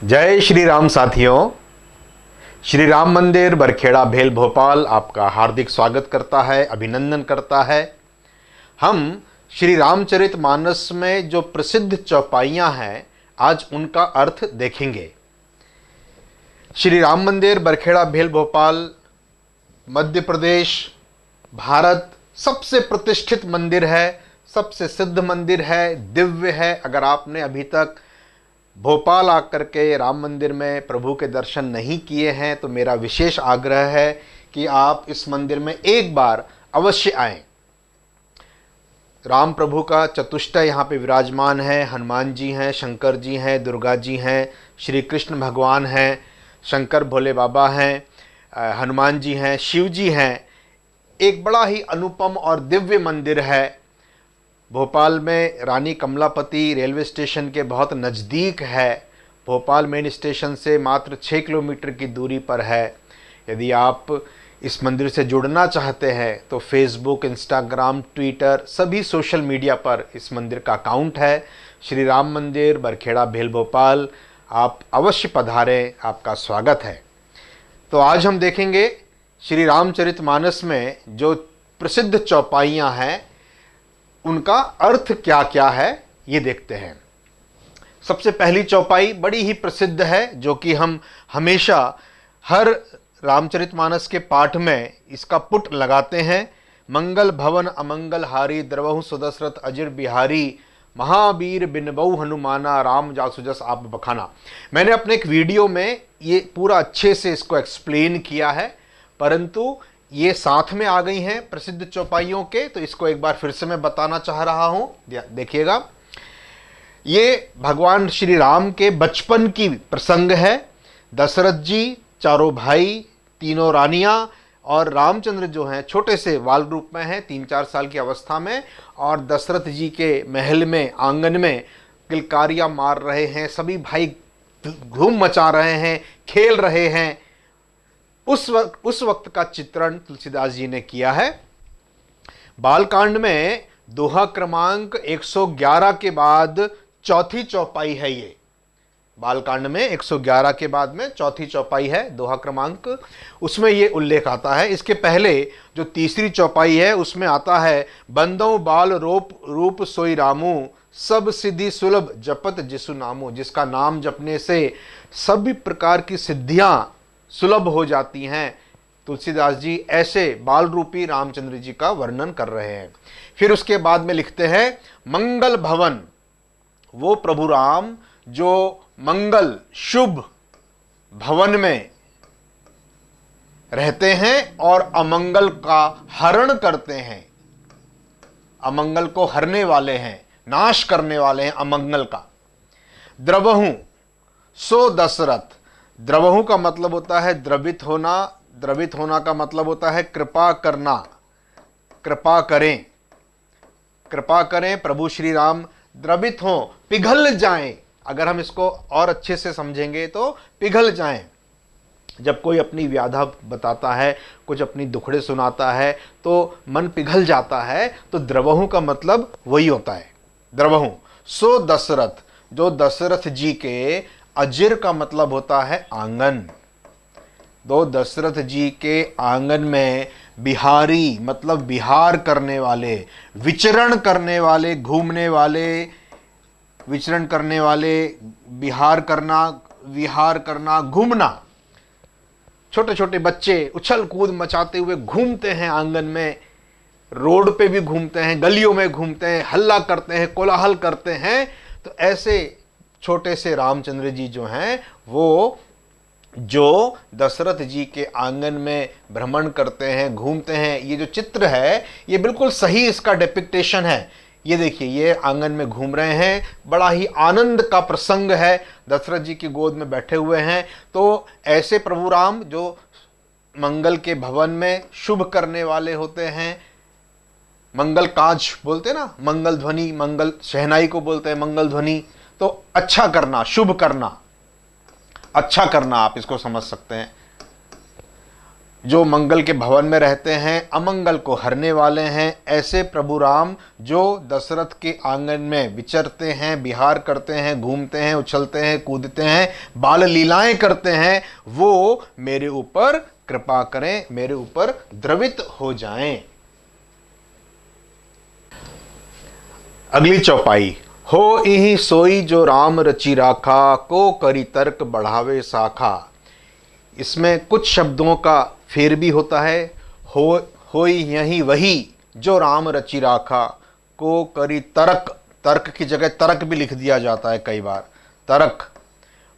जय श्री राम साथियों। श्री राम मंदिर बरखेड़ा भेल भोपाल आपका हार्दिक स्वागत करता है, अभिनंदन करता है। हम श्री रामचरितमानस में जो प्रसिद्ध चौपाइयाँ हैं आज उनका अर्थ देखेंगे। श्री राम मंदिर बरखेड़ा भेल भोपाल मध्य प्रदेश भारत सबसे प्रतिष्ठित मंदिर है, सबसे सिद्ध मंदिर है, दिव्य है। अगर आपने अभी तक भोपाल आकर के राम मंदिर में प्रभु के दर्शन नहीं किए हैं तो मेरा विशेष आग्रह है कि आप इस मंदिर में एक बार अवश्य आएं। राम प्रभु का चतुष्टय यहाँ पे विराजमान है। हनुमान जी हैं, शंकर जी हैं, दुर्गा जी हैं, श्री कृष्ण भगवान हैं, शंकर भोले बाबा हैं, हनुमान जी हैं, शिव जी हैं। एक बड़ा ही अनुपम और दिव्य मंदिर है। भोपाल में रानी कमलापति रेलवे स्टेशन के बहुत नज़दीक है। भोपाल मेन स्टेशन से मात्र 6 किलोमीटर की दूरी पर है। यदि आप इस मंदिर से जुड़ना चाहते हैं तो फेसबुक, इंस्टाग्राम, ट्विटर सभी सोशल मीडिया पर इस मंदिर का अकाउंट है। श्री राम मंदिर बरखेड़ा भेल भोपाल, आप अवश्य पधारें, आपका स्वागत है। तो आज हम देखेंगे श्री रामचरितमानस में जो प्रसिद्ध चौपाइयाँ हैं उनका अर्थ क्या क्या है ये देखते हैं। सबसे पहली चौपाई बड़ी ही प्रसिद्ध है जो कि हम हमेशा हर रामचरितमानस के पाठ में इसका पुट लगाते हैं। मंगल भवन अमंगल हारी द्रवहु सुदशरथ अजिर बिहारी महावीर बिनबऊ हनुमाना राम जासु जस आप बखाना। मैंने अपने एक वीडियो में ये पूरा अच्छे से इसको एक्सप्लेन किया है, परंतु ये साथ में आ गई हैं प्रसिद्ध चौपाइयों के, तो इसको एक बार फिर से मैं बताना चाह रहा हूं। देखिएगा, ये भगवान श्री राम के बचपन की प्रसंग है। दशरथ जी, चारों भाई, तीनों रानियां और रामचंद्र जो हैं छोटे से बाल रूप में हैं, 3-4 साल की अवस्था में, और दशरथ जी के महल में आंगन में किलकारियां मार रहे हैं। सभी भाई धूम मचा रहे हैं, खेल रहे हैं। उस वक्त का चित्रण तुलसीदास जी ने किया है। बालकांड में दोहा क्रमांक 111 के बाद चौथी चौपाई है। ये बालकांड में 111 के बाद में चौथी चौपाई है दोहा क्रमांक, उसमें ये उल्लेख आता है। इसके पहले जो तीसरी चौपाई है उसमें आता है बंदो बाल रूप सोई रामू सब सिद्धि सुलभ जपत जिसु नामू, जिसका नाम जपने से सभी प्रकार की सिद्धियां सुलभ हो जाती हैं। तुलसीदास जी ऐसे बाल रूपी रामचंद्र जी का वर्णन कर रहे हैं। फिर उसके बाद में लिखते हैं मंगल भवन, वो प्रभु राम जो मंगल शुभ भवन में रहते हैं और अमंगल का हरण करते हैं। अमंगल को हरने वाले हैं, नाश करने वाले हैं अमंगल का। द्रवहु सो दशरथ, द्रवहु का मतलब होता है द्रवित होना, द्रवित होना का मतलब होता है कृपा करना, कृपा करें, कृपा करें। प्रभु श्री राम द्रवित हों, पिघल जाएं। अगर हम इसको और अच्छे से समझेंगे तो पिघल जाएं। जब कोई अपनी व्याधा बताता है, कुछ अपनी दुखड़े सुनाता है तो मन पिघल जाता है, तो द्रवहु का मतलब वही होता है। द्रवहु सो दशरथ, जो दशरथ जी के, अजिर का मतलब होता है आंगन, दो दशरथ जी के आंगन में बिहारी मतलब विहार करने वाले, विचरण करने वाले, घूमने वाले, विचरण करने वाले, विहार करना, घूमना। छोटे छोटे बच्चे उछल कूद मचाते हुए घूमते हैं आंगन में, रोड पे भी घूमते हैं, गलियों में घूमते हैं, हल्ला करते हैं, कोलाहल करते हैं। तो ऐसे छोटे से रामचंद्र जी जो हैं वो जो दशरथ जी के आंगन में भ्रमण करते हैं, घूमते हैं। ये जो चित्र है ये बिल्कुल सही इसका डिपिक्टेशन है। ये देखिए, ये आंगन में घूम रहे हैं, बड़ा ही आनंद का प्रसंग है, दशरथ जी की गोद में बैठे हुए हैं। तो ऐसे प्रभु राम जो मंगल के भवन में शुभ करने वाले होते हैं, मंगल काज बोलते हैं ना, मंगल ध्वनि, मंगल शहनाई को बोलते हैं मंगल ध्वनि। तो अच्छा करना, शुभ करना, अच्छा करना, आप इसको समझ सकते हैं। जो मंगल के भवन में रहते हैं, अमंगल को हरने वाले हैं, ऐसे प्रभु राम जो दशरथ के आंगन में विचरते हैं, विहार करते हैं, घूमते हैं, उछलते हैं, कूदते हैं, बाल लीलाएं करते हैं, वो मेरे ऊपर कृपा करें, मेरे ऊपर द्रवित हो जाएं। अगली चौपाई, हो इहि सोई जो राम रचि राखा, को करी तर्क बढ़ावे शाखा। इसमें कुछ शब्दों का फेर भी होता है। होई यही वही जो राम रचि राखा, को करी तर्क, तर्क की जगह तर्क भी लिख दिया जाता है कई बार, तर्क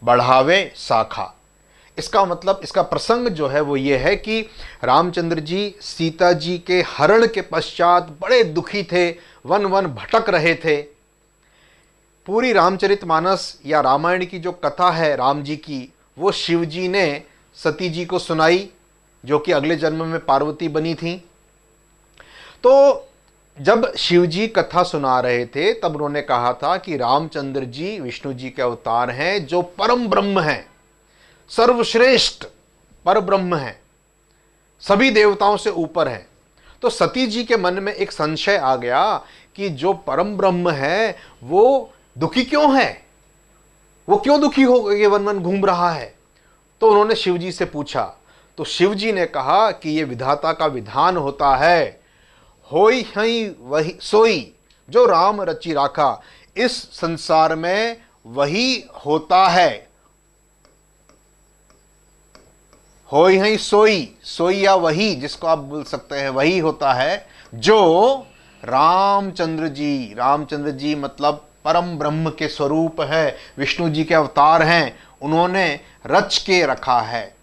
बढ़ावे शाखा। इसका मतलब, इसका प्रसंग जो है वो ये है कि रामचंद्र जी सीता जी के हरण के पश्चात बड़े दुखी थे, वन वन भटक रहे थे। पूरी रामचरितमानस या रामायण की जो कथा है राम जी की, वो शिव जी ने सती जी को सुनाई, जो कि अगले जन्म में पार्वती बनी थी। तो जब शिव जी कथा सुना रहे थे तब उन्होंने कहा था कि रामचंद्र जी विष्णु जी के अवतार हैं, जो परम ब्रह्म हैं, सर्वश्रेष्ठ पर ब्रह्म हैं, सभी देवताओं से ऊपर हैं। तो सती जी के मन में एक संशय आ गया कि जो परम ब्रह्म है वो दुखी क्यों है, वो क्यों दुखी हो गए, वन वन घूम रहा है। तो उन्होंने शिव जी से पूछा, तो शिव जी ने कहा कि ये विधाता का विधान होता है, होई हई वही सोई जो राम रचि राखा। इस संसार में वही होता है, होई हई सोई, सोई या वही, जिसको आप बोल सकते हैं, वही होता है जो रामचंद्र जी, रामचंद्र जी मतलब परम ब्रह्म के स्वरूप है, विष्णु जी के अवतार हैं, उन्होंने रच के रखा है,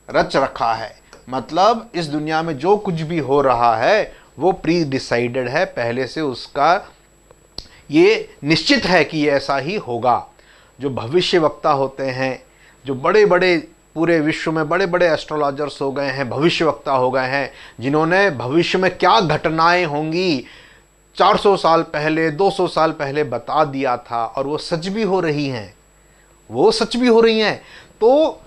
रच रखा है। मतलब इस दुनिया में जो कुछ भी हो रहा है वो प्री डिसाइडेड है, पहले से उसका ये निश्चित है कि ये ऐसा ही होगा। जो भविष्य वक्ता होते हैं, जो बड़े बड़े पूरे विश्व में बड़े बड़े एस्ट्रोलॉजर्स हो गए हैं, भविष्य वक्ता हो गए हैं, जिन्होंने भविष्य में क्या घटनाएं होंगी 400 साल पहले, 200 साल पहले बता दिया था, और वो सच भी हो रही हैं, वो सच भी हो रही हैं। तो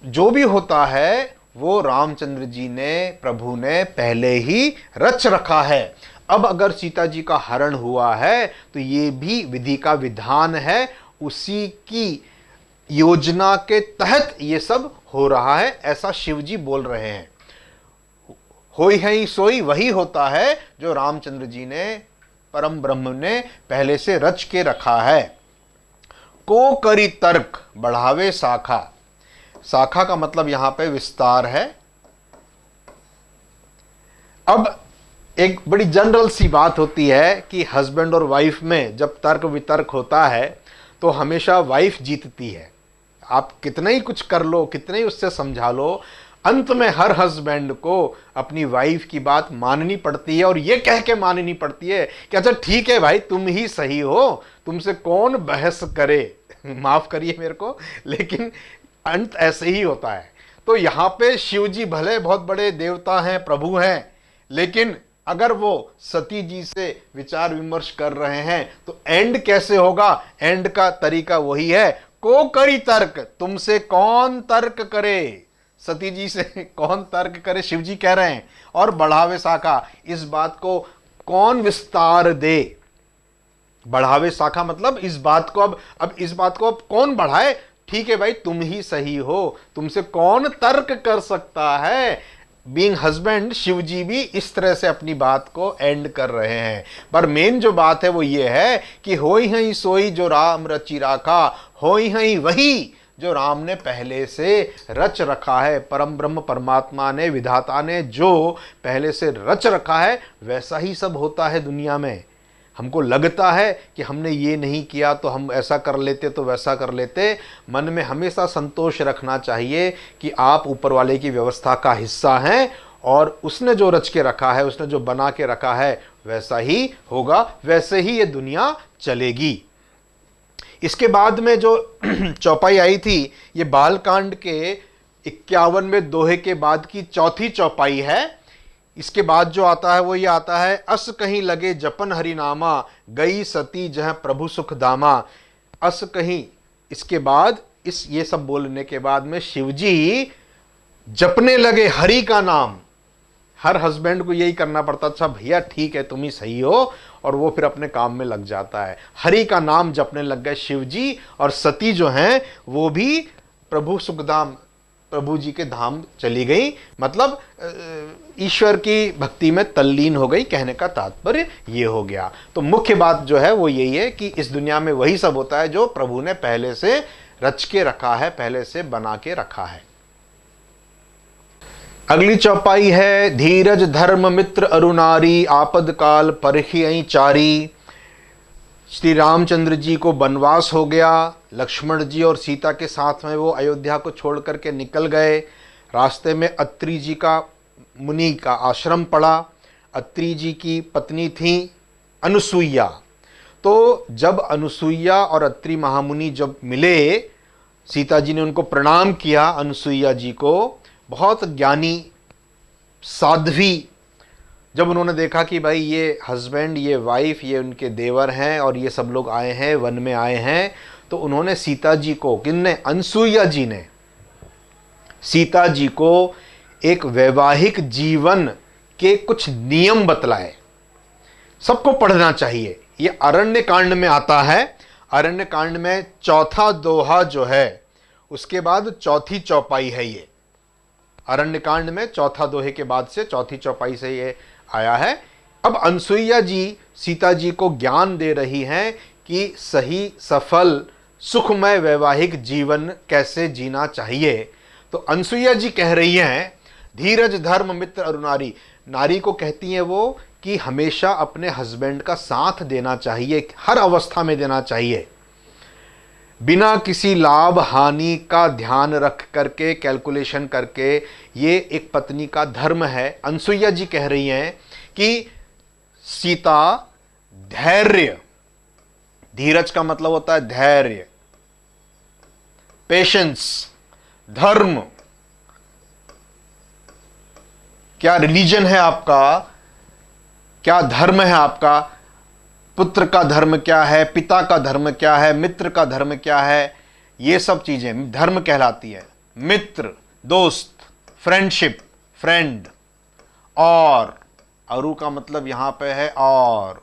जो भी होता है वो रामचंद्र जी ने, प्रभु ने पहले ही रच रखा है। अब अगर सीता जी का हरण हुआ है तो ये भी विधि का विधान है, उसी की योजना के तहत ये सब हो रहा है, ऐसा शिव जी बोल रहे हैं। होई है सोई वही होता है जो रामचंद्र जी ने, परम ब्रह्म ने पहले से रच के रखा है। को करी तर्क बढ़ावे शाखा, शाखा का मतलब यहां पे विस्तार है। अब एक बड़ी जनरल सी बात होती है कि हस्बैंड और वाइफ में जब तर्क वितर्क होता है तो हमेशा वाइफ जीतती है। आप कितना ही कुछ कर लो, कितने ही उससे समझा लो, अंत में हर हस्बैंड को अपनी वाइफ की बात माननी पड़ती है, और ये कह के माननी पड़ती है कि अच्छा ठीक है भाई, तुम ही सही हो, तुमसे कौन बहस करे, माफ करिए मेरे को, लेकिन अंत ऐसे ही होता है। तो यहाँ पे शिव जी भले बहुत बड़े देवता हैं, प्रभु हैं, लेकिन अगर वो सती जी से विचार विमर्श कर रहे हैं तो एंड कैसे होगा? एंड का तरीका वही है, को करी तर्क, तुमसे कौन तर्क करे, सती जी से कौन तर्क करे, शिव जी कह रहे हैं। और बढ़ावे शाखा, इस बात को कौन विस्तार दे, बढ़ावे शाखा मतलब इस बात को अब इस बात को अब कौन बढ़ाए, ठीक है भाई तुम ही सही हो, तुमसे कौन तर्क कर सकता है। बीइंग हस्बैंड शिव जी भी इस तरह से अपनी बात को एंड कर रहे हैं। पर मेन जो बात है वो ये है कि होई हई सोई जो राम रचि राखा, होई हई वही जो राम ने पहले से रच रखा है। परम ब्रह्म परमात्मा ने, विधाता ने जो पहले से रच रखा है वैसा ही सब होता है दुनिया में। हमको लगता है कि हमने ये नहीं किया तो हम ऐसा कर लेते, तो वैसा कर लेते। मन में हमेशा संतोष रखना चाहिए कि आप ऊपर वाले की व्यवस्था का हिस्सा हैं, और उसने जो रच के रखा है, उसने जो बना के रखा है वैसा ही होगा, वैसे ही ये दुनिया चलेगी। इसके बाद में जो चौपाई आई थी, ये बालकांड के 51वें दोहे के बाद की चौथी चौपाई है। इसके बाद जो आता है वो ये आता है, अस कहीं लगे जपन हरिनामा, गई सती जह प्रभु सुख दामा। अस कहीं, इसके बाद ये सब बोलने के बाद में शिवजी जपने लगे हरि का नाम। हर हस्बैंड को यही करना पड़ता, अच्छा भैया ठीक है तुम ही सही हो, और वो फिर अपने काम में लग जाता है। हरि का नाम जपने लग गए शिव जी, और सती जो हैं वो भी प्रभु सुखधाम, प्रभु जी के धाम चली गई, मतलब ईश्वर की भक्ति में तल्लीन हो गई, कहने का तात्पर्य ये हो गया। तो मुख्य बात जो है वो यही है कि इस दुनिया में वही सब होता है जो प्रभु ने पहले से रच के रखा है, पहले से बना के रखा है। अगली चौपाई है, धीरज धर्म मित्र अरुनारी, आपद काल परखियई चारी। श्री रामचंद्र जी को वनवास हो गया, लक्ष्मण जी और सीता के साथ में वो अयोध्या को छोड़ करके निकल गए। रास्ते में अत्रि जी का, मुनि का आश्रम पड़ा। अत्रि जी की पत्नी थी अनुसुईया। तो जब अनुसुईया और अत्रि महामुनि जब मिले, सीता जी ने उनको प्रणाम किया अनुसुईया जी को, बहुत ज्ञानी साध्वी। जब उन्होंने देखा कि भाई ये हस्बैंड, ये वाइफ, ये उनके देवर हैं और ये सब लोग आए हैं, वन में आए हैं, तो उन्होंने सीता जी को, किन्ने, अनुसुईया जी ने सीता जी को एक वैवाहिक जीवन के कुछ नियम बतलाए। सबको पढ़ना चाहिए, ये अरण्य कांड में आता है। अरण्य कांड में चौथा दोहा जो है उसके बाद चौथी चौपाई है। ये अरण्य कांड में चौथा दोहे के बाद से चौथी चौपाई से ये आया है। अब अनुसुईया जी सीता जी को ज्ञान दे रही हैं कि सही सफल सुखमय वैवाहिक जीवन कैसे जीना चाहिए। तो अनुसुईया जी कह रही हैं, धीरज धर्म मित्र अरुनारी। नारी को कहती हैं वो कि हमेशा अपने हस्बैंड का साथ देना चाहिए, हर अवस्था में देना चाहिए, बिना किसी लाभ हानि का ध्यान रख करके, कैलकुलेशन करके। ये एक पत्नी का धर्म है। अनुसुईया जी कह रही हैं कि सीता धैर्य, धीरज का मतलब होता है धैर्य, पेशेंस, धर्म। क्या रिलीजन है आपका, क्या धर्म है आपका, पुत्र का धर्म क्या है, पिता का धर्म क्या है, मित्र का धर्म क्या है, ये सब चीजें धर्म कहलाती है। मित्र, दोस्त, फ्रेंडशिप, फ्रेंड। और अरु का मतलब यहां पे है और,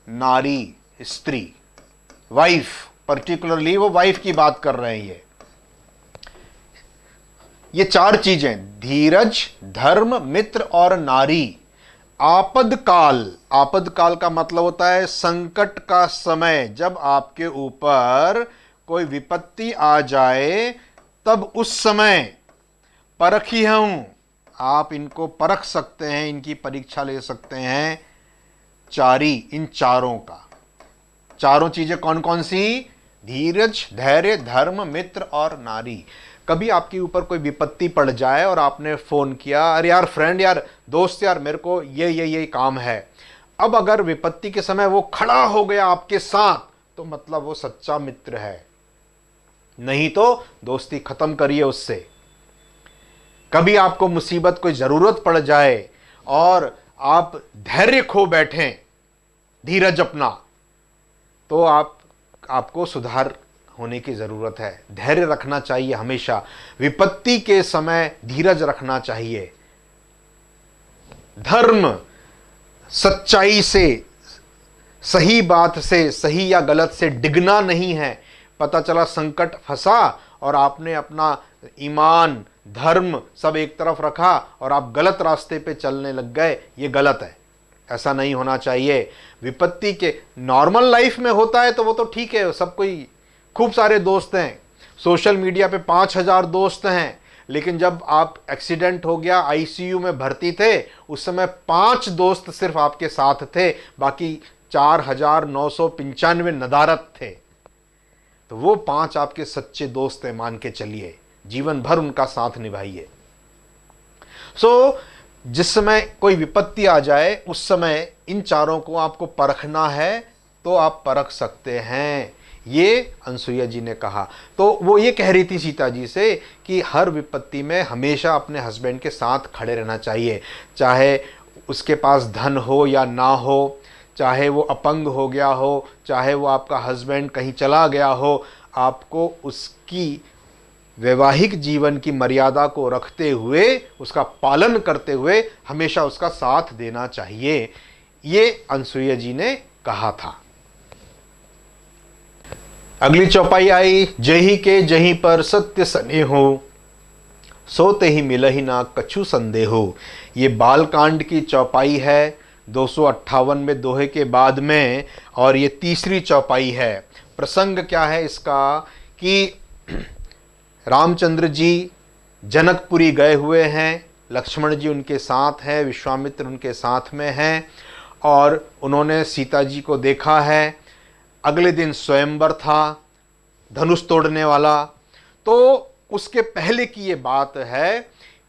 नारी, स्त्री, वाइफ, पर्टिकुलरली वो वाइफ की बात कर रहे हैं। ये चार चीजें, धीरज, धर्म, मित्र और नारी। आपद काल, आपद काल का मतलब होता है संकट का समय। जब आपके ऊपर कोई विपत्ति आ जाए तब उस समय परखी हूं, आप इनको परख सकते हैं, इनकी परीक्षा ले सकते हैं। चारी, इन चारों का, चारों चीजें कौन कौन सी, धीरज, धैर्य, धर्म, मित्र और नारी। कभी आपके ऊपर कोई विपत्ति पड़ जाए और आपने फोन किया, अरे यार फ्रेंड, यार दोस्त, यार मेरे को ये काम है। अब अगर विपत्ति के समय वो खड़ा हो गया आपके साथ, तो मतलब वो सच्चा मित्र है, नहीं तो दोस्ती खत्म करिए उससे। कभी आपको मुसीबत, कोई जरूरत पड़ जाए और आप धैर्य खो बैठें, धीरज अपना, तो आपको सुधार होने की जरूरत है। धैर्य रखना चाहिए हमेशा, विपत्ति के समय धीरज रखना चाहिए। धर्म, सच्चाई से, सही बात से, सही या गलत से डिगना नहीं है। पता चला संकट फंसा और आपने अपना ईमान, धर्म सब एक तरफ रखा और आप गलत रास्ते पे चलने लग गए, ये गलत है, ऐसा नहीं होना चाहिए। विपत्ति के नॉर्मल लाइफ में होता है तो वो तो ठीक है, सब कोई, खूब सारे दोस्त हैं, सोशल मीडिया पे 5000 दोस्त हैं, लेकिन जब आप एक्सीडेंट हो गया, आईसीयू में भर्ती थे, उस समय 5 दोस्त सिर्फ आपके साथ थे, बाकी 4995 नदारत थे। तो वो 5 आपके सच्चे दोस्त हैं, मान के चलिए, जीवन भर उनका साथ निभाइए। जिस समय कोई विपत्ति आ जाए उस समय इन चारों को आपको परखना है, तो आप परख सकते हैं, ये अनुसुईया जी ने कहा। तो वो ये कह रही थी सीता जी से कि हर विपत्ति में हमेशा अपने हस्बैंड के साथ खड़े रहना चाहिए, चाहे उसके पास धन हो या ना हो, चाहे वो अपंग हो गया हो, चाहे वो आपका हस्बैंड कहीं चला गया हो, आपको उसकी वैवाहिक जीवन की मर्यादा को रखते हुए, उसका पालन करते हुए हमेशा उसका साथ देना चाहिए, ये अनसुईया जी ने कहा था। अगली चौपाई आई, जही के जहीं पर सत्य स्नेहो, सोते ही मिलहि ना कछु संदेहो। ये बालकांड की चौपाई है 258 में दोहे के बाद में, और ये तीसरी चौपाई है। प्रसंग क्या है इसका कि रामचंद्र जी जनकपुरी गए हुए हैं, लक्ष्मण जी उनके साथ हैं, विश्वामित्र उनके साथ में हैं, और उन्होंने सीता जी को देखा है। अगले दिन स्वयंवर था, धनुष तोड़ने वाला। तो उसके पहले की ये बात है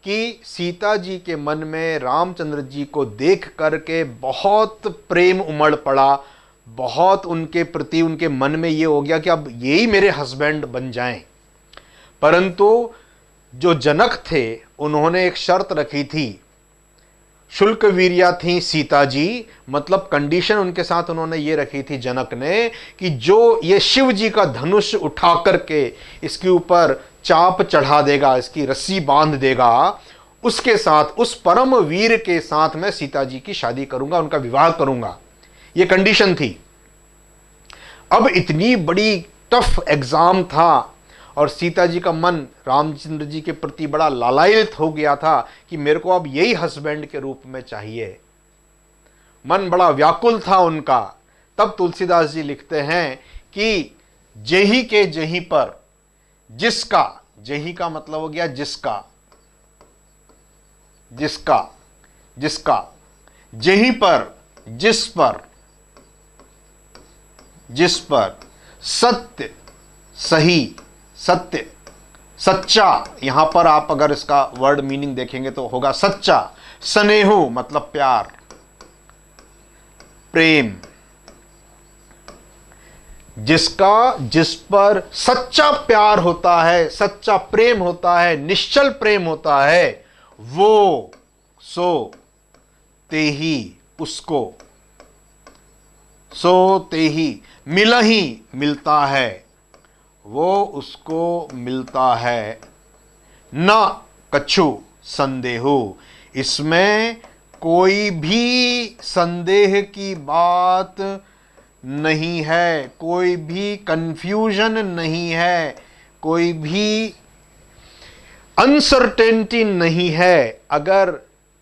कि सीता जी के मन में रामचंद्र जी को देख करके बहुत प्रेम उमड़ पड़ा, बहुत उनके प्रति उनके मन में ये हो गया कि अब यही मेरे हस्बैंड बन जाएं। परंतु जो जनक थे उन्होंने एक शर्त रखी थी, शुल्क वीर्या थी सीता जी, मतलब कंडीशन उनके साथ उन्होंने ये रखी थी जनक ने कि जो ये शिव जी का धनुष उठा करके इसके ऊपर चाप चढ़ा देगा, इसकी रस्सी बांध देगा, उसके साथ, उस परम वीर के साथ मैं सीता जी की शादी करूंगा, उनका विवाह करूंगा, ये कंडीशन थी। अब इतनी बड़ी टफ एग्जाम था और सीता जी का मन रामचंद्र जी के प्रति बड़ा लालायित हो गया था कि मेरे को अब यही हस्बैंड के रूप में चाहिए, मन बड़ा व्याकुल था उनका। तब तुलसीदास जी लिखते हैं कि जही के जहीं पर, जिसका, जही का मतलब हो गया जिसका, जिसका, जिसका, जहीं पर, जिस पर, जिस पर, सत्य, सही, सत्य, सच्चा, यहां पर आप अगर इसका वर्ड मीनिंग देखेंगे तो होगा सच्चा, स्नेहो मतलब प्यार, प्रेम, जिसका, जिस पर सच्चा प्यार होता है, सच्चा प्रेम होता है, निश्चल प्रेम होता है, वो, सो, तेही, उसको, सो तेही, मिलहि, मिलता है, वो उसको मिलता है, न कछु संदेहो, इसमें कोई भी संदेह की बात नहीं है, कोई भी कंफ्यूजन नहीं है, कोई भी अनसर्टेनिटी नहीं है। अगर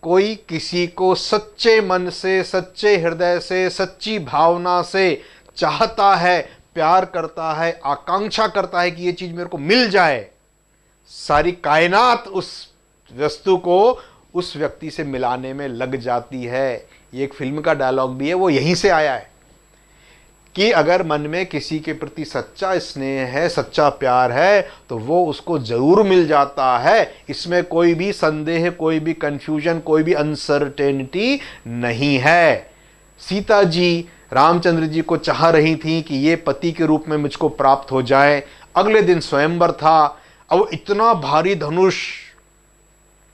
कोई किसी को सच्चे मन से, सच्चे हृदय से, सच्ची भावना से चाहता है, प्यार करता है, आकांक्षा करता है कि ये चीज मेरे को मिल जाए, सारी कायनात उस वस्तु को उस व्यक्ति से मिलाने में लग जाती है। ये एक फिल्म का डायलॉग भी है, वो यहीं से आया है कि अगर मन में किसी के प्रति सच्चा स्नेह है, सच्चा प्यार है, तो वो उसको जरूर मिल जाता है। इसमें कोई भी संदेह, कोई भी कंफ्यूजन, कोई भी अनसर्टेनिटी नहीं है। सीता जी रामचंद्र जी को चाह रही थी कि ये पति के रूप में मुझको प्राप्त हो जाए। अगले दिन स्वयंवर था। अब इतना भारी धनुष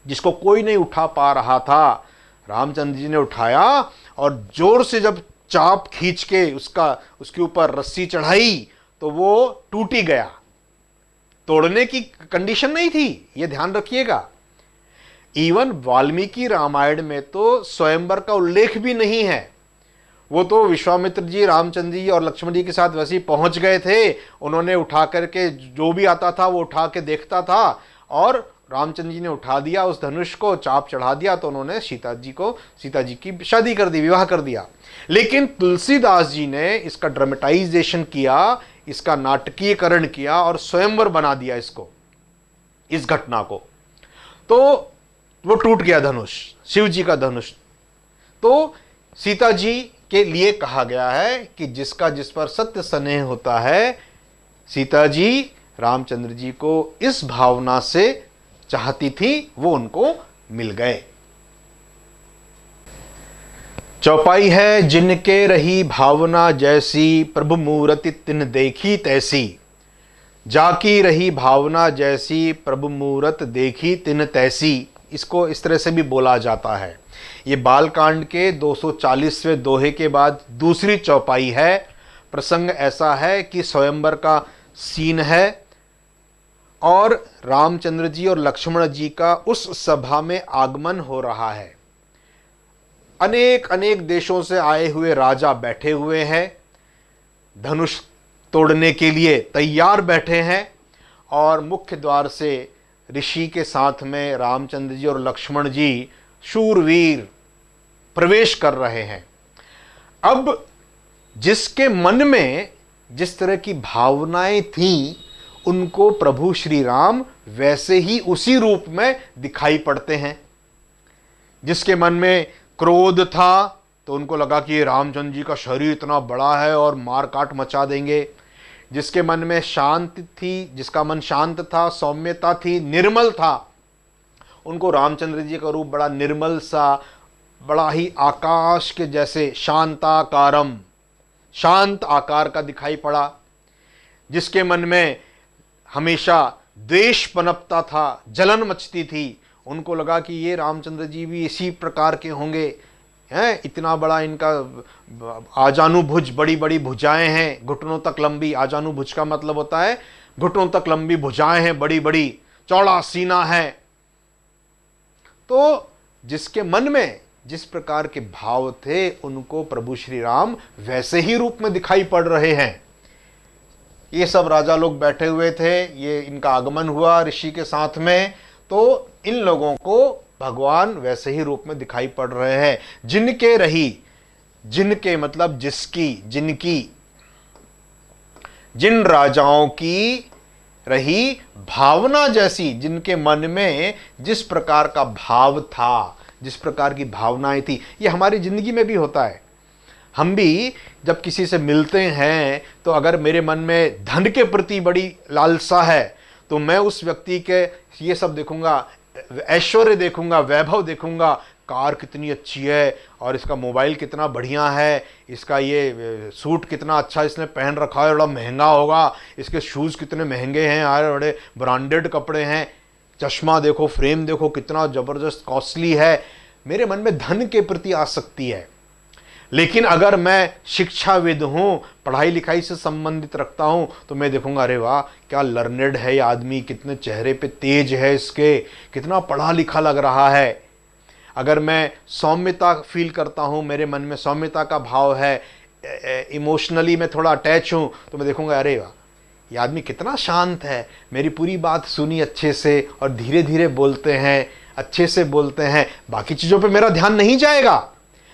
जिसको कोई नहीं उठा पा रहा था, रामचंद्र जी ने उठाया और जोर से जब चाप खींच के उसके ऊपर रस्सी चढ़ाई तो वो टूट ही गया। तोड़ने की कंडीशन नहीं थी, ये ध्यान रखिएगा। इवन वाल्मीकि रामायण में तो स्वयंवर का उल्लेख भी नहीं है। वो तो विश्वामित्र जी, रामचंद्र जी और लक्ष्मण जी के साथ वैसे ही पहुंच गए थे। उन्होंने उठा करके जो भी आता था वो उठा के देखता था, और रामचंद्र जी ने उठा दिया उस धनुष को, चाप चढ़ा दिया, तो उन्होंने सीता जी की शादी कर दी, विवाह कर दिया। लेकिन तुलसीदास जी ने इसका ड्रामेटाइजेशन किया, इसका नाटकीयकरण किया और स्वयंवर बना दिया इसको, इस घटना को। तो वो टूट गया धनुष, शिव जी का धनुष। तो सीता जी के लिए कहा गया है कि जिसका जिस पर सत्य स्नेह होता है, सीता जी रामचंद्र जी को इस भावना से चाहती थी, वो उनको मिल गए। चौपाई है, जिनके रही भावना जैसी, प्रभु मूरति तिन देखी तैसी। जाकी रही भावना जैसी, प्रभु मूरत देखी तिन तैसी। इसको इस तरह से भी बोला जाता है। ये बालकांड के 240वें दोहे के बाद दूसरी चौपाई है। प्रसंग ऐसा है कि स्वयंवर का सीन है और रामचंद्र जी और लक्ष्मण जी का उस सभा में आगमन हो रहा है। अनेक अनेक देशों से आए हुए राजा बैठे हुए हैं, धनुष तोड़ने के लिए तैयार बैठे हैं, और मुख्य द्वार से ऋषि के साथ में रामचंद्र जी और लक्ष्मण जी शूरवीर प्रवेश कर रहे हैं। अब जिसके मन में जिस तरह की भावनाएं थीं, उनको प्रभु श्री राम वैसे ही उसी रूप में दिखाई पड़ते हैं। जिसके मन में क्रोध था तो उनको लगा कि ये रामचंद्र जी का शरीर इतना बड़ा है और मार काट मचा देंगे। जिसके मन में शांति थी, जिसका मन शांत था, सौम्यता थी, निर्मल था, उनको रामचंद्र जी का रूप बड़ा निर्मल सा, बड़ा ही आकाश के जैसे शांताकारम, शांत आकार का दिखाई पड़ा। जिसके मन में हमेशा द्वेष पनपता था, जलन मचती थी, उनको लगा कि ये रामचंद्र जी भी इसी प्रकार के होंगे, हैं, इतना बड़ा इनका आजानुभुज, बड़ी बड़ी भुजाएं हैं, घुटनों तक लंबी। आजानुभुज का मतलब होता है घुटनों तक लंबी भुजाएं हैं, बड़ी बड़ी, चौड़ा सीना है। तो जिसके मन में जिस प्रकार के भाव थे, उनको प्रभु श्री राम वैसे ही रूप में दिखाई पड़ रहे हैं। ये सब राजा लोग बैठे हुए थे, ये इनका आगमन हुआ ऋषि के साथ में, तो इन लोगों को भगवान वैसे ही रूप में दिखाई पड़ रहे हैं। जिनके रही, जिनके मतलब जिसकी, जिनकी, जिन राजाओं की रही भावना जैसी, जिनके मन में जिस प्रकार का भाव था, जिस प्रकार की भावनाएं थी। ये हमारी जिंदगी में भी होता है। हम भी जब किसी से मिलते हैं तो अगर मेरे मन में धन के प्रति बड़ी लालसा है तो मैं उस व्यक्ति के ये सब देखूंगा, ऐश्वर्य देखूंगा, वैभव देखूंगा, कार कितनी अच्छी है और इसका मोबाइल कितना बढ़िया है, इसका ये सूट कितना अच्छा इसने पहन रखा है, बड़ा महंगा होगा, इसके शूज़ कितने महंगे हैं यार, बड़े ब्रांडेड कपड़े हैं, चश्मा देखो, फ्रेम देखो कितना ज़बरदस्त कॉस्टली है। मेरे मन में धन के प्रति आसक्ति है। लेकिन अगर मैं शिक्षाविद हूँ, पढ़ाई लिखाई से संबंधित रखता हूँ, तो मैं देखूंगा अरे वाह क्या लर्नेड है ये आदमी, कितने चेहरे पे तेज है इसके, कितना पढ़ा लिखा लग रहा है। अगर मैं सौम्यता फील करता हूँ, मेरे मन में सौम्यता का भाव है, इमोशनली मैं थोड़ा अटैच हूँ, तो मैं देखूंगा अरे वाह ये आदमी कितना शांत है, मेरी पूरी बात सुनी अच्छे से और धीरे धीरे बोलते हैं, अच्छे से बोलते हैं, बाकी चीज़ों पे मेरा ध्यान नहीं जाएगा,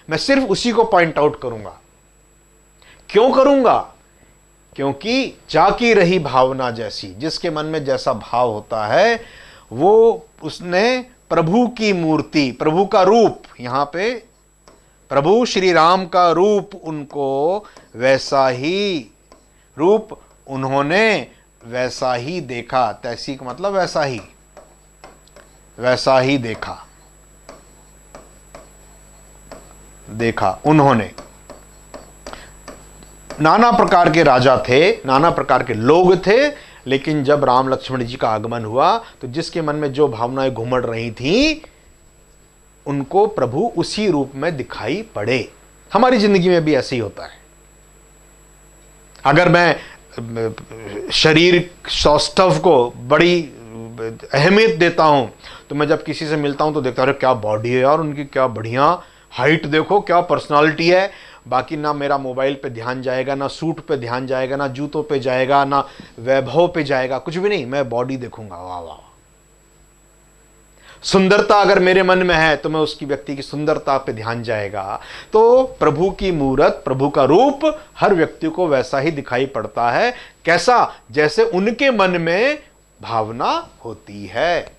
मैं सिर्फ उसी को पॉइंट आउट करूंगा। क्यों करूंगा? क्योंकि जाकी रही भावना जैसी, जिसके मन में जैसा भाव होता है वो उसने प्रभु की मूर्ति, प्रभु का रूप, यहां पे प्रभु श्री राम का रूप, उनको वैसा ही रूप उन्होंने वैसा ही देखा। तैसी का मतलब वैसा ही देखा उन्होंने। नाना प्रकार के राजा थे, नाना प्रकार के लोग थे, लेकिन जब राम लक्ष्मण जी का आगमन हुआ तो जिसके मन में जो भावनाएं घुमड़ रही थीं, उनको प्रभु उसी रूप में दिखाई पड़े। हमारी जिंदगी में भी ऐसे ही होता है। अगर मैं शरीर सौष्ठव को बड़ी अहमियत देता हूं, तो मैं जब किसी से मिलता हूं तो देखता हूं क्या बॉडी है यार उनकी, क्या बढ़िया हाइट देखो, क्या पर्सनालिटी है। बाकी ना मेरा मोबाइल पे ध्यान जाएगा, ना सूट पे ध्यान जाएगा, ना जूतों पे जाएगा, ना वैभव पे जाएगा, कुछ भी नहीं, मैं बॉडी देखूंगा। वाह वाह। सुंदरता अगर मेरे मन में है तो मैं उसकी व्यक्ति की सुंदरता पे ध्यान जाएगा। तो प्रभु की मूरत, प्रभु का रूप हर व्यक्ति को वैसा ही दिखाई पड़ता है। कैसा? जैसे उनके मन में भावना होती है।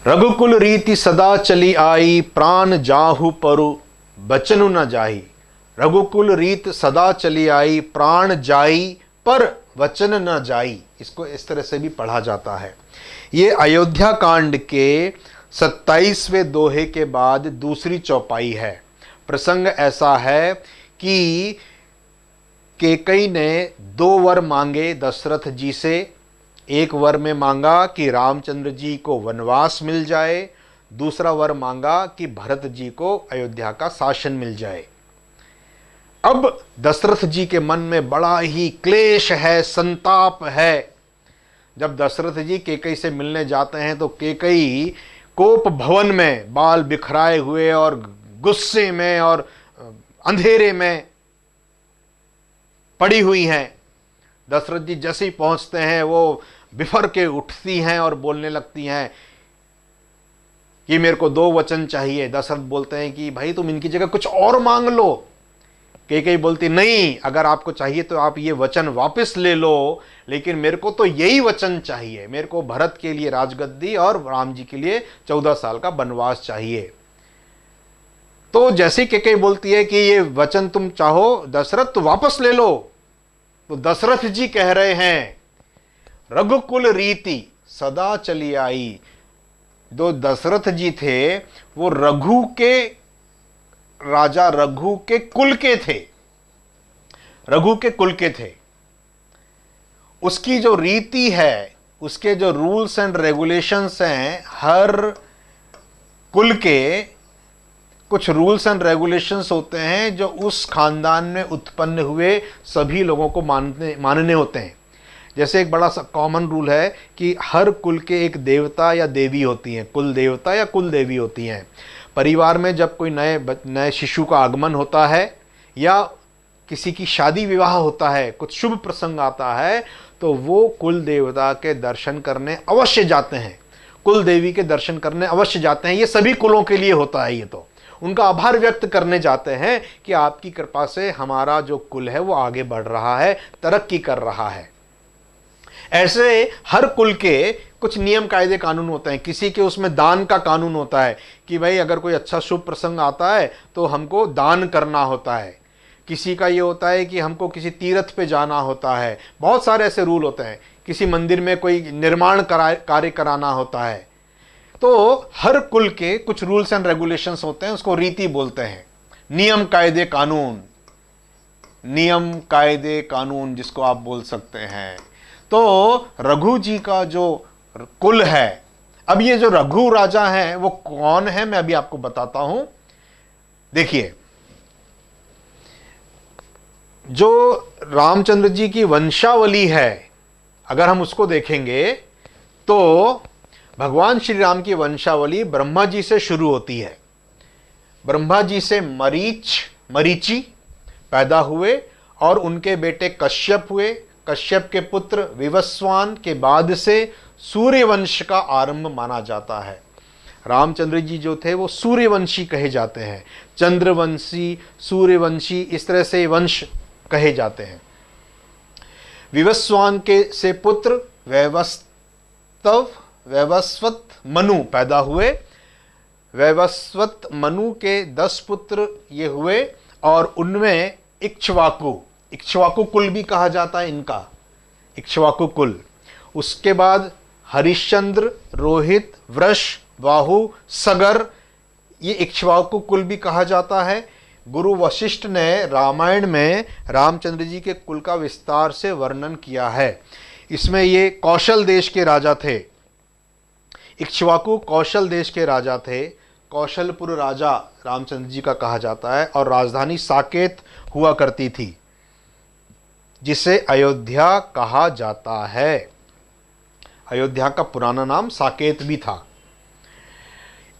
रघुकुल रीति सदा चली आई, प्राण जाहु परु बचनु न जाई। रघुकुल रीत सदा चली आई, प्राण जाई पर वचन न जाई। इसको इस तरह से भी पढ़ा जाता है। ये अयोध्या कांड के 27वें दोहे के बाद दूसरी चौपाई है। प्रसंग ऐसा है कि कैकेयी ने 2 वर मांगे दशरथ जी से। एक वर में मांगा कि रामचंद्र जी को वनवास मिल जाए, दूसरा वर मांगा कि भरत जी को अयोध्या का शासन मिल जाए। अब दशरथ जी के मन में बड़ा ही क्लेश है, संताप है। जब दशरथ जी केकई से मिलने जाते हैं तो केकई कोप भवन में बाल बिखराए हुए और गुस्से में और अंधेरे में पड़ी हुई हैं। दशरथ जी जैसे ही पहुंचते हैं वो बिफर के उठती हैं और बोलने लगती हैं कि मेरे को 2 वचन चाहिए। दशरथ बोलते हैं कि भाई तुम इनकी जगह कुछ और मांग लो। केकई बोलती नहीं, अगर आपको चाहिए तो आप ये वचन वापस ले लो, लेकिन मेरे को तो यही वचन चाहिए। मेरे को भरत के लिए राजगद्दी और राम जी के लिए 14 साल का वनवास चाहिए। तो जैसे केकई बोलती है कि ये वचन तुम चाहो दशरथ तो वापस ले लो, तो दशरथ जी कह रहे हैं रघुकुल रीति सदा चली आई। जो दशरथ जी थे वो रघु के राजा, रघु के कुल के थे, रघु के कुल के थे। उसकी जो रीति है, उसके जो रूल्स एंड रेगुलेशंस हैं, हर कुल के कुछ रूल्स एंड रेगुलेशंस होते हैं जो उस खानदान में उत्पन्न हुए सभी लोगों को मानने होते हैं। जैसे एक बड़ा सा कॉमन रूल है कि हर कुल के एक देवता या देवी होती हैं, कुल देवता या कुल देवी होती हैं। परिवार में जब कोई नए शिशु का आगमन होता है या किसी की शादी विवाह होता है, कुछ शुभ प्रसंग आता है, तो वो कुल देवता के दर्शन करने अवश्य जाते हैं, कुल देवी के दर्शन करने अवश्य जाते हैं। ये सभी कुलों के लिए होता है। ये तो उनका आभार व्यक्त करने जाते हैं कि आपकी कृपा से हमारा जो कुल है वो आगे बढ़ रहा है, तरक्की कर रहा है। ऐसे हर कुल के कुछ नियम कायदे कानून होते हैं। किसी के उसमें दान का कानून होता है कि भाई अगर कोई अच्छा शुभ प्रसंग आता है तो हमको दान करना होता है। किसी का ये होता है कि हमको किसी तीर्थ पे जाना होता है। बहुत सारे ऐसे रूल होते हैं। किसी मंदिर में कोई निर्माण कार्य कराना होता है। तो हर कुल के कुछ रूल्स एंड रेगुलेशंस होते हैं, उसको रीति बोलते हैं। नियम कायदे कानून, नियम कायदे कानून जिसको आप बोल सकते हैं। तो रघु जी का जो कुल है, अब ये जो रघु राजा हैं वो कौन है, मैं अभी आपको बताता हूं। देखिए, जो रामचंद्र जी की वंशावली है, अगर हम उसको देखेंगे तो भगवान श्री राम की वंशावली ब्रह्मा जी से शुरू होती है। ब्रह्मा जी से मरीचि पैदा हुए और उनके बेटे कश्यप हुए। कश्यप के पुत्र विवस्वान के बाद से सूर्यवंश का आरंभ माना जाता है। रामचंद्र जी जो थे वो सूर्यवंशी कहे जाते हैं। चंद्रवंशी, सूर्यवंशी, इस तरह से वंश कहे जाते हैं। विवस्वान के से पुत्र वैवस्वत मनु पैदा हुए। वैवस्वत मनु के 10 पुत्र ये हुए और उनमें इक्ष्वाकु कुल भी कहा जाता है इनका, इक्ष्वाकु कुल। उसके बाद हरिश्चंद्र, रोहित, वृष, बाहु, सगर, ये इक्ष्वाकु कुल भी कहा जाता है। गुरु वशिष्ठ ने रामायण में रामचंद्र जी के कुल का विस्तार से वर्णन किया है। इसमें ये कौशल देश के राजा थे। इक्ष्वाकु कौशल देश के राजा थे। कौशलपुर राजा रामचंद्र जी का कहा जाता है और राजधानी साकेत हुआ करती थी, जिसे अयोध्या कहा जाता है। अयोध्या का पुराना नाम साकेत भी था।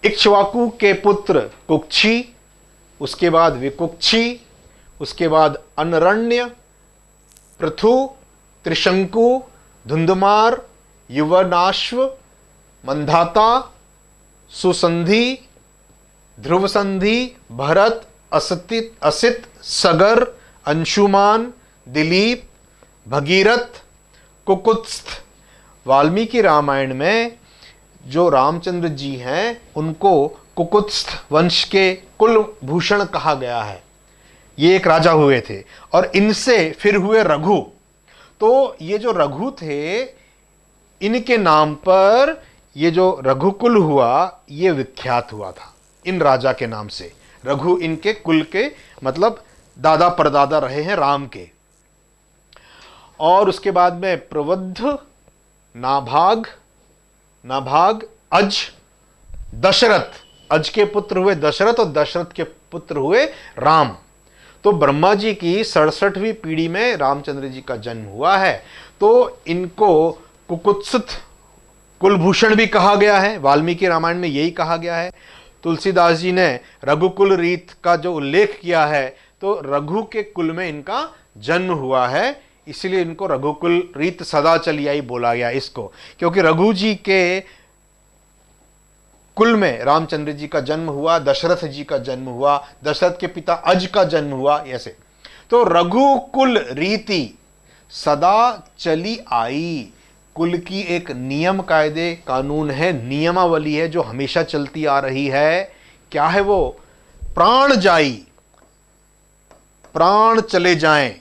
इक्ष्वाकु के पुत्र कुक्षी, उसके बाद विकुक्षी, उसके बाद अनरण्य, पृथु, त्रिशंकु, धुंधमार, युवनाश्व, मंधाता, सुसंधि, ध्रुवसंधि, भरत, असित, सगर, अंशुमान, दिलीप, भगीरथ, कुकुत्स्थ। वाल्मीकि रामायण में जो रामचंद्र जी हैं उनको कुकुत्स्थ वंश के कुलभूषण कहा गया है। ये एक राजा हुए थे और इनसे फिर हुए रघु। तो ये जो रघु थे, इनके नाम पर ये जो रघुकुल हुआ ये विख्यात हुआ था, इन राजा के नाम से। रघु इनके कुल के मतलब दादा परदादा रहे हैं राम के। और उसके बाद में प्रवृद्ध, नाभाग, अज, दशरथ। अज के पुत्र हुए दशरथ और दशरथ के पुत्र हुए राम। तो ब्रह्मा जी की 67वीं पीढ़ी में रामचंद्र जी का जन्म हुआ है। तो इनको कुकुत्सित कुलभूषण भी कहा गया है, वाल्मीकि रामायण में यही कहा गया है। तुलसीदास जी ने रघुकुल रीत का जो उल्लेख किया है, तो रघु के कुल में इनका जन्म हुआ है, इसलिए इनको रघुकुल रीत सदा चली आई बोला गया इसको, क्योंकि रघु जी के कुल में रामचंद्र जी का जन्म हुआ, दशरथ जी का जन्म हुआ, दशरथ के पिता अज का जन्म हुआ, ऐसे। तो रघुकुल रीति सदा चली आई, कुल की एक नियम कायदे कानून है, नियमावली है जो हमेशा चलती आ रही है। क्या है वो? प्राण जाई, प्राण चले जाएं,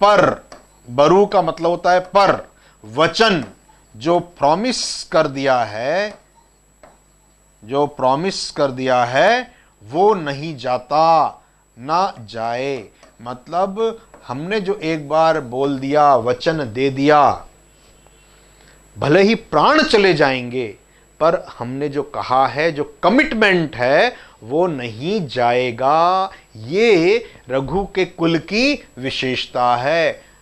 पर, बरु का मतलब होता है पर, वचन जो प्रॉमिस कर दिया है, जो प्रॉमिस कर दिया है वो नहीं जाता, ना जाए। मतलब हमने जो एक बार बोल दिया, वचन दे दिया, भले ही प्राण चले जाएंगे पर हमने जो कहा है, जो कमिटमेंट है वो नहीं जाएगा। ये रघु के कुल की विशेषता है।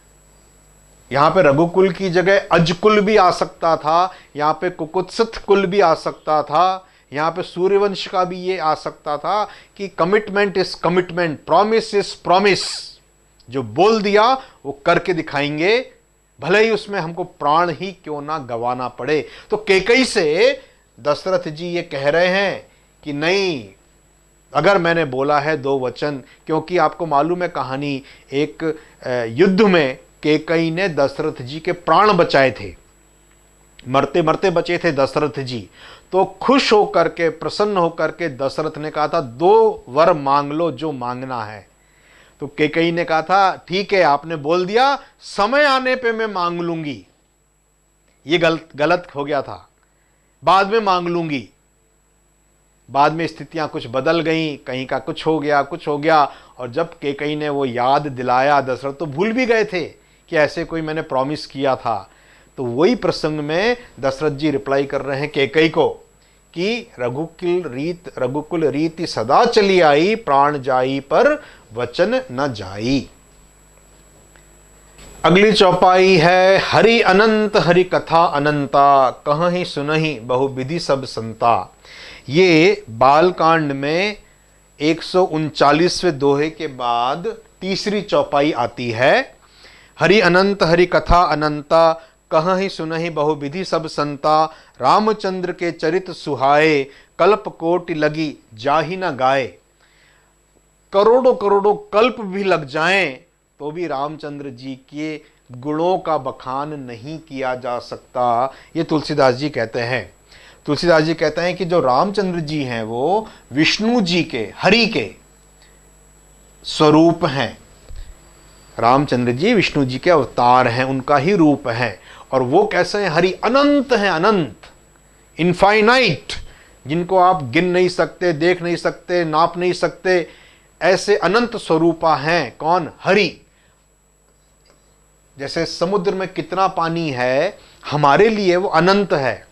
यहां पे रघुकुल की जगह अजकुल भी आ सकता था, यहां पे कुकुत्सित कुल भी आ सकता था, यहां पे सूर्यवंश का भी ये आ सकता था कि commitment is commitment, promise is promise. जो बोल दिया वो करके दिखाएंगे, भले ही उसमें हमको प्राण ही क्यों ना गंवाना पड़े। तो कैकेयी से दशरथ जी ये कह रहे हैं कि नहीं, अगर मैंने बोला है दो वचन, क्योंकि आपको मालूम है कहानी, एक युद्ध में कैकेयी ने दशरथ जी के प्राण बचाए थे, मरते मरते बचे थे दशरथ जी। तो खुश होकर के, प्रसन्न होकर के दशरथ ने कहा था, दो वर मांग लो जो मांगना है। तो कैकेयी ने कहा था, ठीक है आपने बोल दिया, समय आने पे मैं मांग लूंगी। ये गलत हो गया था, बाद में मांग लूंगी। बाद में स्थितियां कुछ बदल गई, कहीं का कुछ हो गया, कुछ हो गया, और जब कैकेयी ने वो याद दिलाया, दशरथ तो भूल भी गए थे कि ऐसे कोई मैंने प्रॉमिस किया था। तो वही प्रसंग में दशरथ जी रिप्लाई कर रहे हैं कैकेयी को कि रघुकुल रीति सदा चली आई, प्राण जाई पर वचन न जाई। अगली चौपाई है, हरि अनंत हरि कथा अनंता, कहीं सुनहि बहुविधि सब संता। ये बालकांड में 139वें दोहे के बाद तीसरी चौपाई आती है। हरि अनंत हरि कथा अनंता, कहीं सुनहि बहुविधि सब संता, रामचंद्र के चरित सुहाए, कल्प कोटि लगी जाहि न गाए। करोड़ों करोड़ों कल्प भी लग जाएं तो भी रामचंद्र जी के गुणों का बखान नहीं किया जा सकता, ये तुलसीदास जी कहते हैं। तुलसीदास जी कहते हैं कि जो रामचंद्र जी हैं वो विष्णु जी के, हरि के स्वरूप हैं। रामचंद्र जी विष्णु जी के अवतार हैं, उनका ही रूप है। और वो कैसे हैं? हरि अनंत हैं, अनंत, इनफाइनाइट, जिनको आप गिन नहीं सकते, देख नहीं सकते, नाप नहीं सकते, ऐसे अनंत स्वरूपा हैं। कौन? हरि। जैसे समुद्र में कितना पानी है, हमारे लिए वो अनंत है।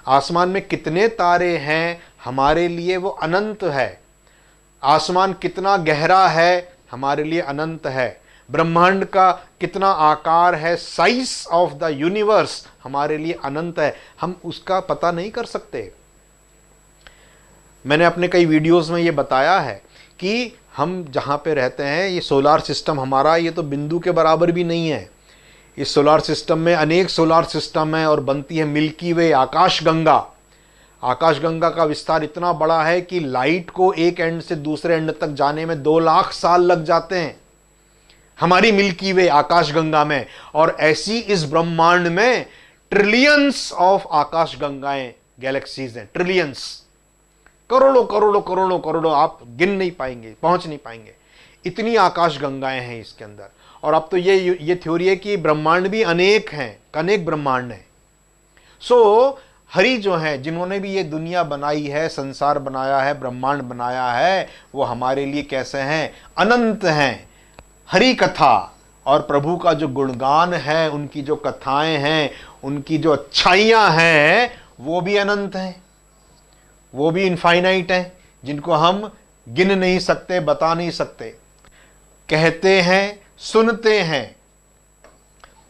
आसमान में कितने तारे हैं, हमारे लिए वो अनंत है। आसमान कितना गहरा है, हमारे लिए अनंत है। ब्रह्मांड का कितना आकार है, साइज ऑफ द यूनिवर्स, हमारे लिए अनंत है। हम उसका पता नहीं कर सकते। मैंने अपने कई वीडियोस में ये बताया है कि हम जहाँ पे रहते हैं, ये सोलार सिस्टम हमारा, ये तो बिंदु के बराबर भी नहीं है। इस सोलार सिस्टम में अनेक सोलार सिस्टम है और बनती है मिल्की वे, आकाशगंगा। आकाशगंगा का विस्तार इतना बड़ा है कि लाइट को एक एंड से दूसरे एंड तक जाने में 2 लाख साल लग जाते हैं हमारी मिल्की वे आकाशगंगा में। और ऐसी इस ब्रह्मांड में ट्रिलियंस ऑफ आकाशगंगाएं, गैलेक्सीज हैं, ट्रिलियंस, करोड़ों करोड़ों करोड़ों करोड़ों, आप गिन नहीं पाएंगे, पहुंच नहीं पाएंगे, इतनी आकाशगंगाएं हैं इसके अंदर। और अब तो ये थ्योरी है कि ब्रह्मांड भी अनेक हैं, अनेक ब्रह्मांड हैं। सो हरि जो हैं, जिन्होंने भी ये दुनिया बनाई है, संसार बनाया है, ब्रह्मांड बनाया है, वो हमारे लिए कैसे हैं? अनंत हैं। हरि कथा और प्रभु का जो गुणगान है, उनकी जो कथाएं हैं, उनकी जो अच्छाइयां हैं, वो भी अनंत हैं, वो भी इनफाइनाइट हैं, जिनको हम गिन नहीं सकते, बता नहीं सकते। कहते हैं, सुनते हैं,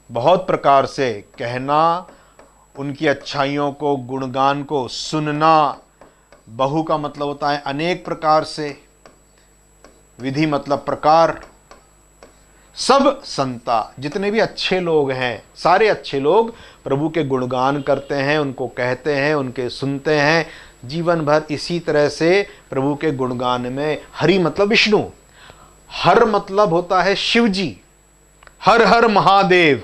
बहुत प्रकार से कहना, उनकी अच्छाइयों को, गुणगान को सुनना। बहु का मतलब होता है अनेक प्रकार से, विधि मतलब प्रकार। सब संता, जितने भी अच्छे लोग हैं, सारे अच्छे लोग प्रभु के गुणगान करते हैं, उनको कहते हैं, उनके सुनते हैं जीवन भर। इसी तरह से प्रभु के गुणगान में हरि मतलब विष्णु, हर मतलब होता है शिव जी, हर हर महादेव,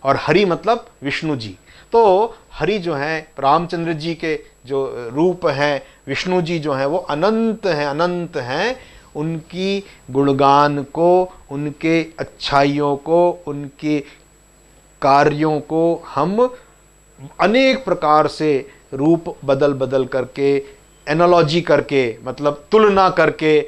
और हरि मतलब विष्णु जी। तो हरि जो हैं रामचंद्र जी के जो रूप हैं, विष्णु जी जो हैं वो अनंत हैं, अनंत हैं। उनकी गुणगान को, उनके अच्छाइयों को, उनके कार्यों को हम अनेक प्रकार से रूप बदल बदल करके, एनालॉजी करके, मतलब तुलना करके,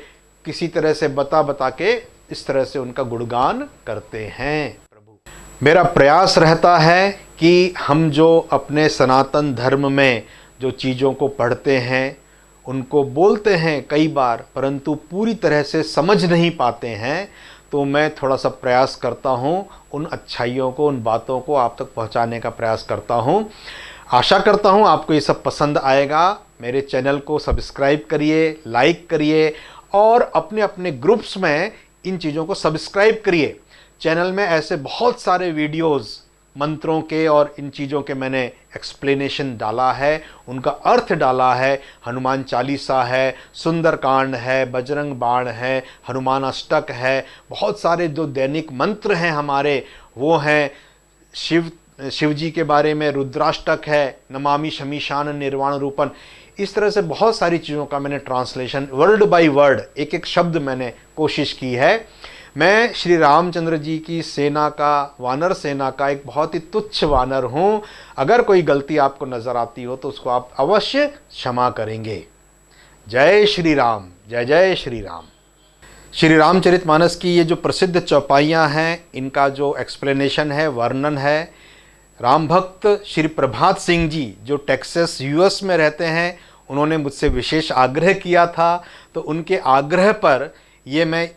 किसी तरह से बता बता के इस तरह से उनका गुणगान करते हैं। प्रभु, मेरा प्रयास रहता है कि हम जो अपने सनातन धर्म में जो चीज़ों को पढ़ते हैं, उनको बोलते हैं कई बार, परंतु पूरी तरह से समझ नहीं पाते हैं, तो मैं थोड़ा सा प्रयास करता हूँ, उन अच्छाइयों को, उन बातों को आप तक पहुँचाने का प्रयास करता हूँ। आशा करता हूँ आपको ये सब पसंद आएगा। मेरे चैनल को सब्सक्राइब करिए, लाइक करिए, और अपने अपने ग्रुप्स में इन चीज़ों को सब्सक्राइब करिए। चैनल में ऐसे बहुत सारे वीडियोस मंत्रों के और इन चीज़ों के मैंने एक्सप्लेनेशन डाला है, उनका अर्थ डाला है। हनुमान चालीसा है, सुंदरकांड है, बजरंग बाण है, हनुमान अष्टक है, बहुत सारे जो दैनिक मंत्र हैं हमारे वो हैं। शिव जी के बारे में रुद्राष्टक है, नमामि शमीशान निर्वाण रूपन। इस तरह से बहुत सारी चीज़ों का मैंने ट्रांसलेशन वर्ड बाय वर्ड, एक एक शब्द मैंने कोशिश की है। मैं श्री रामचंद्र जी की सेना का, वानर सेना का एक बहुत ही तुच्छ वानर हूँ। अगर कोई गलती आपको नज़र आती हो तो उसको आप अवश्य क्षमा करेंगे। जय श्री राम, जय जय श्री राम। श्री रामचरितमानस की ये जो प्रसिद्ध चौपाइयाँ हैं, इनका जो एक्सप्लेनेशन है, वर्णन है, राम भक्त श्री प्रभात सिंह जी जो टेक्सास यूएस में रहते हैं, उन्होंने मुझसे विशेष आग्रह किया था, तो उनके आग्रह पर मैं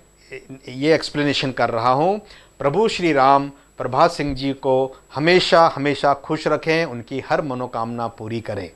ये एक्सप्लेनेशन कर रहा हूँ। प्रभु श्री राम प्रभात सिंह जी को हमेशा हमेशा खुश रखें, उनकी हर मनोकामना पूरी करें।